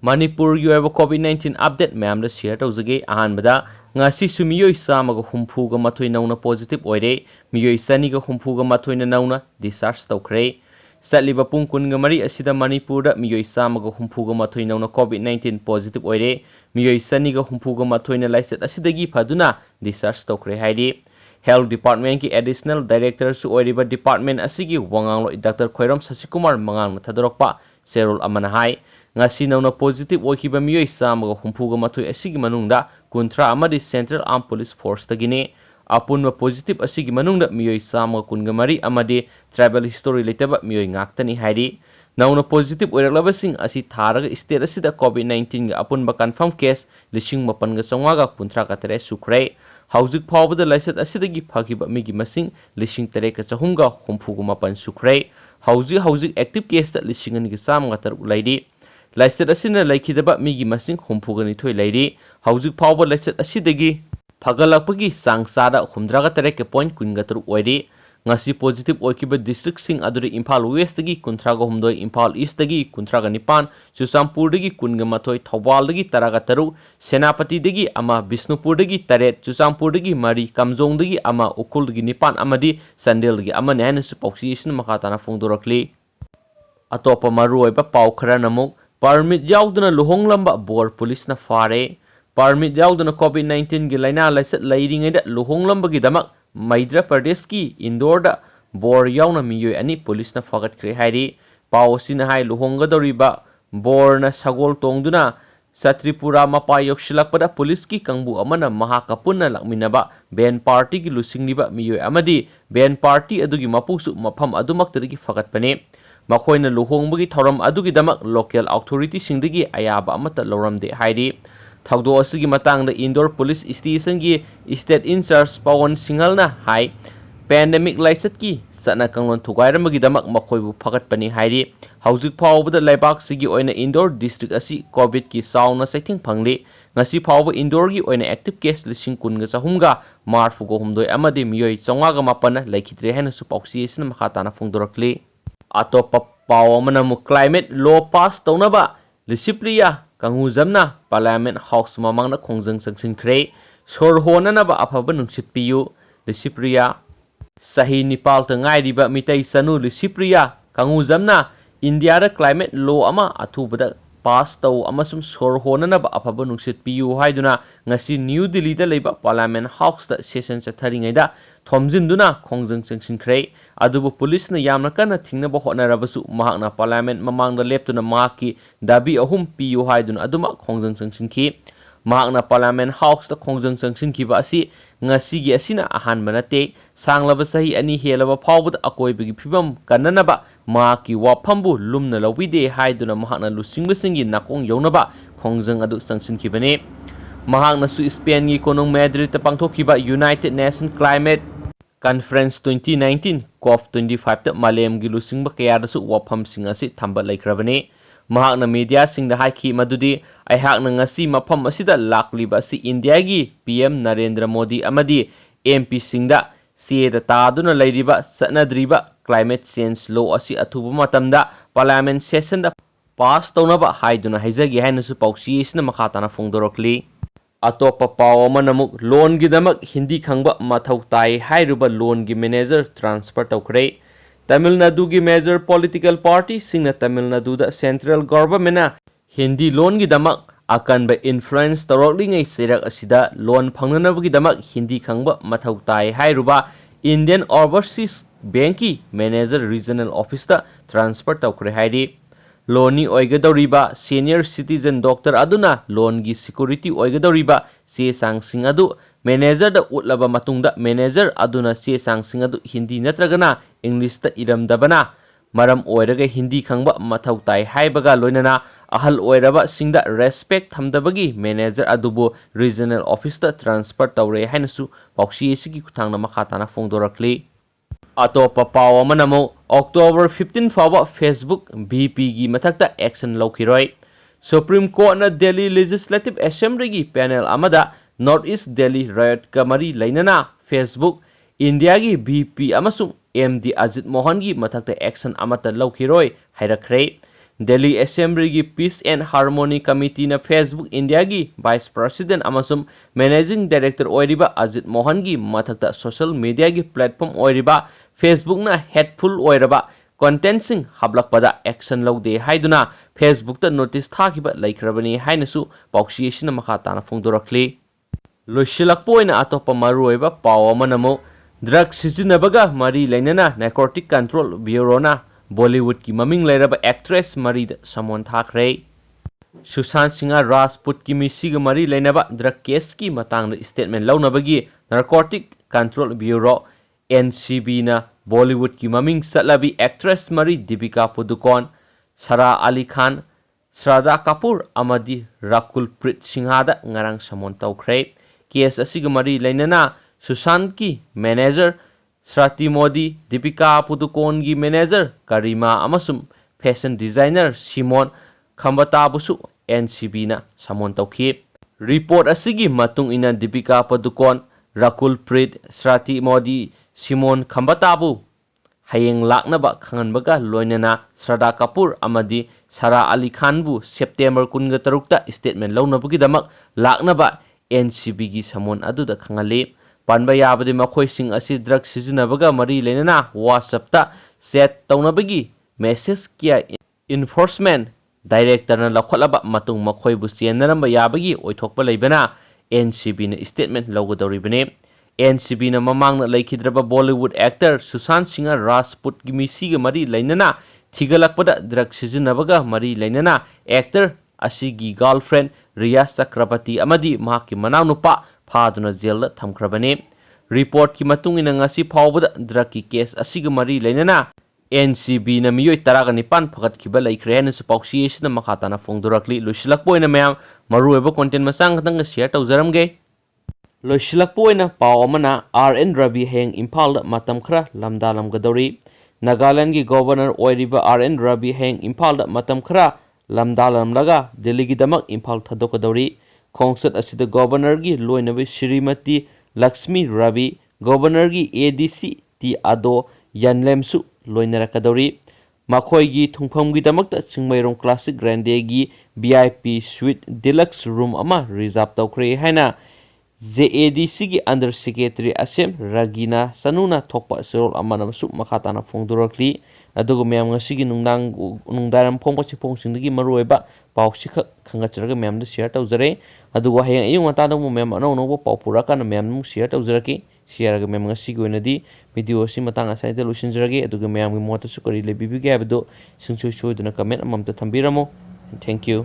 Manipur yu COVID-19 update ma'am da share tawjage ahanbada ngasi su miyoi samaga humfuga mathoi nauna positive oire miyoi saniga humfuga mathoi na nauna discharge tawkhre satliba pung kunga mari asida Manipur da miyoi samaga humfuga mathoi nauna COVID-19 positive oire miyoi saniga humfuga mathoi na laisat asidagi phaduna discharge tawkhre haidi Health Department ki Additional Director su oiriba department asigi wanganglo Dr. Khoiram Sasikumar mangang na thadorokpa serol amana hai ngasi nauna positive oikiba miyoi samaga humfuga mathoi asigi manungda kuntra amadi Central Armed Police Force tagine apunma positive asigi manungda miyoi samaga kunga mari amadi travel history letaba miyoi ngaktani haidi nauna positive oiraklabasing asi tharaga state asida COVID-19 ga apunba confirm case lishing mapan ga chonga kuntra ka tere sukhre Hauzik Pawbada Laisat Asidagi Pakiba Migi Masing, Lishing Tereka Chahunga, Humfugumapan Sukre, Hauzik active case that Lishing and Gisam Gatar Lady. Laisat Asina Laikidaba Migi Masing, Humfugani Toy Lady, Hauzik Pawba Laisat Asidagi, Pagalapagi, Sang Sada, Humdraga Tereka Point, Kungatur Wadi, Ngasi positive Okiba district sing aduri Impal West dagi Kuntraga Humdoi Impal East dagi Kuntraga Nipan Susampur dagi Kungamatoi Thawal dagi Taraga Taru Senapati dagi ama Bisnupur dagi Taret Susampur dagi Mari Kamjong dagi ama Ukul dagi Nipan amadi Sandel dagi ama Nana Supausiation Makatana Fungdorakli Atopa Maruoiba Pau khara namuk permit yaudana Luhonglamba Board Police na fare permit yaudana COVID-19 gi laina laisat lairingaida Luhonglamba gi damak Madhya Pradesh ki Indore da bor yauna miyoi ani police na fagatkhre hairi pawsina hai luhonggadoriba bor na sagol tongduna Satripura mapa yokshilakpada police ki kangbu amana mahakapunna lakminaba ben party ki lusingniba miyoi amadi ben party adugi mapusu mafam adumaktadagi fagatpane makoina luhongbagi thoram adugi damak local authority singdagi ayaba amata loramde hairi Thagdo asigi matangda Indore Police Station ki State in charge Pawan Singhal hai pandemic laisat ki sana kanglon thugairamagi damak makoibu phagatpani hairi hauzik phawbada laibak sigi oina Indore district asi COVID ki sauna saithing phangli ngasi phawba Indore gi oina active case lising kunga chahumga marfu go humdoi amadi miyoi chonga mapana laikhitre hena su pausi isna makhatana fungdorakli atopa pawamana mu climate law pass taunaba Lisipriya Kanguzamna Parliament House Mamangna Kongjang Phajinkhre Sorhonanaba Afaba Nungsit Piyu Lisipriya Sahi Nipal Tangairiba Mitai Sanu Lisipriya Kanguzamna India da climate law ama athubada pass tau amasum sorhonanaba Afaba Nungsit Piyu haiduna ngasi New Delhi da leiba Parliament House da session chatharingaida thomjinduna Kongjang Phajinkhre adubu police na yamna kana thingnaba hotnarabasu mahakna parliament mamangda leptuna mahaki dabi ahum piyu haiduna aduma Kongjang Phajinkhre mahakna parliament house da Kongjang Phajinkhre ba asi ngasigi asina ahanba nate sanglaba sahi ani helaba phawbada akoibagi phibam kannanaba mahaki waphambu lumna lawide haiduna mahakna lusingbasingi nakong yaunaba Kongjang adu Phajinkhre bane mahakna su Spain gi konong Madrid ta pangthokhiba United Nations Climate Conference 2019 COP25 ta malem gi lusingba kaya su wafam singasi thamba laikrabane mahakna media singda haiki madudi aihakna ngasi mafam asida lakliba si India gi PM Narendra Modi amadi MP singda sieda taduna lairiba satnadriba climate change law asi athuba matamda parliament session da pass taunaba haiduna haijagi haina su pausi isna makhatana fongdorokli Atopa Pawama Namuk loan gidamak Hindi khangba mathau tai hairuba loan gi manager transfer tawkhre Tamil Nadu gi major political party singna Tamil Nadu da central government na Hindi loan gidamak akan ba influence tawrokli ngai serak asida loan phangnanaba gidamak Hindi khangba mathau tai hairuba Indian Overseas Bank ki manager regional office da transfer tawkhre hairi Loni oigadoriba senior citizen doctor aduna loan gi security oigadoriba se sangsing adu manager da utlaba matungda manager aduna se sangsing adu Hindi natragana English ta iramdabana maram oiraga Hindi khangba mathau tai haibaga loinana ahal oiraba singda respect thamdabagi manager adubo regional office ta transfer tawre hainasu pausi sigi kuthangna makhatana fongdorakli Atopa Pawama Namo October 15 fawa Facebook BP gi mathakta action laukiroi Supreme Court na Delhi Legislative Assembly gi panel amada North East Delhi riot kamari lainana Facebook India gi BP amasung MD Ajit Mohan gi mathakta action amata laukiroi hairakre Delhi Assembly की Peace and Harmony Committee na Facebook India की Vice President amasum Managing Director oiriba Ajit Mohan की mathakta social media की platform oiriba Facebook na hateful oiraba content sing hablakpada action lawde haiduna Facebook ta notice thakiba laikhrabani hainasu pauksiyesina makata na phongdorakli loisilakpoina atopa maruoiba paw amanamo drug sizinnabaga mari lainana Narcotic Control Bureau na Bollywood की ममिंग लेरब actress मरीद समोन थाखरे सुशांत सिंह राजपूत की मिसीग मरी लेनबा drug case की मतंग statement लौनबगी narcotic control bureau NCB ना बॉलीवुड की ममिंग सलबी actress मरी दीपिका पादुकोण सारा अली खान श्रद्धा कपूर अमदी राकुल प्रीत सिंहादा ngarang समोन तौखरे केस असिग मरी लेनना सुशांत की manager Srati Modi, Deepika Padukone की मैनेजर करीमा अमसुम फैशन डिजाइनर सिमोन खंबताबुसु एनसीबी ना समोन तौखी रिपोर्ट असिगी मतुंग इना दीपिका पादुकोण राकुल प्रीत Srati Modi Simone खंबताबु हयेंग लाकनबा खंगनबगा लोइनना Shraddha Kapoor अमदी सारा अली खानबु सेप्टेम्बर 23 स्टेटमेंट लौनबगिदमक लाकनबा एनसीबी की समोन अदुदा खंगले पानबा याबदि मखोइसिंग असि ड्रग सिजनबगा मरी लेनना WhatsApp ता सेट तौनबगी मेसेज किया इन्फोर्समेंट डायरेक्टर न लखलबा मतुंग मखोइबु चेनरम याबगी ओइथोकपा लेबना एनसीबी न स्टेटमेंट लौगदौरिबने एनसीबी न ममांग न लेखिद्रबा बॉलीवुड एक्टर सुशांत सिंह राजपूत की मिसीग मरी लेनना थिगलकपदा ड्रग सिजनबगा मरी लेनना एक्टर असिगी गर्लफ्रेंड रिया चक्रवर्ती अमदी महाकी मनावनुपा फादुना जेल थमख्रबने रिपोर्ट की मतुंग इन ngasi फावबदा ड्रग की केस असिग मरी लेनना एनसीबी न मियोय 19 फगतखिबा लेख्रे हन पाउसियेसना मखाताना फोंदोरकली लुसिलकपोइना मैम मरुएबा कंटेंट मचांग खतंग शेयर तौजरमगे लुसिलकपोइना पाव अमना आरएन रवि हेंग इम्फाल मतम खरा लमदा लमगदौरी नागालैंड की गवर्नर ओइरिबा आरएन रवि हेंग इम्फाल मतम खरा लमदा लमलगा दिल्ली की दमक इम्फाल थदोकदौरी खोंसत असिद गवर्नर की लोइनबी श्रीमती लक्ष्मी रवि गवर्नर की एडीसी टी आदो यनलेमसु लोइनरकदौरी मखोइगी थुंफमगी दमकता चिंगमैरों क्लासिक ग्रैंडे की वीआईपी स्वीट डिलक्स रूम अमा रिजर्व तौखरे हैना जेएडीसी की अंडर सेक्रेटरी असेम रगीना सनुना थोकपा सेरोल अमानमसु मखाताना फोंदोरकली अदुगु ma'am ngasi nungdaram phongpachi phongsingi maruoiba pausi khangachraga ma'am द शेयर तौजरे अदुगु hayang ayung atana mu ma'am अनौ नौ पाउ पुराकाना मैम mu शेयर तौजरकी शेयर ग मैम ngasi गोइनदी वीडियो सि मतंग असाइ द लुसिनजरगे अदुगु ma'am gi mota su kori le bibi ge abdo singchoi choi duna comment amam ta thambiramo thank you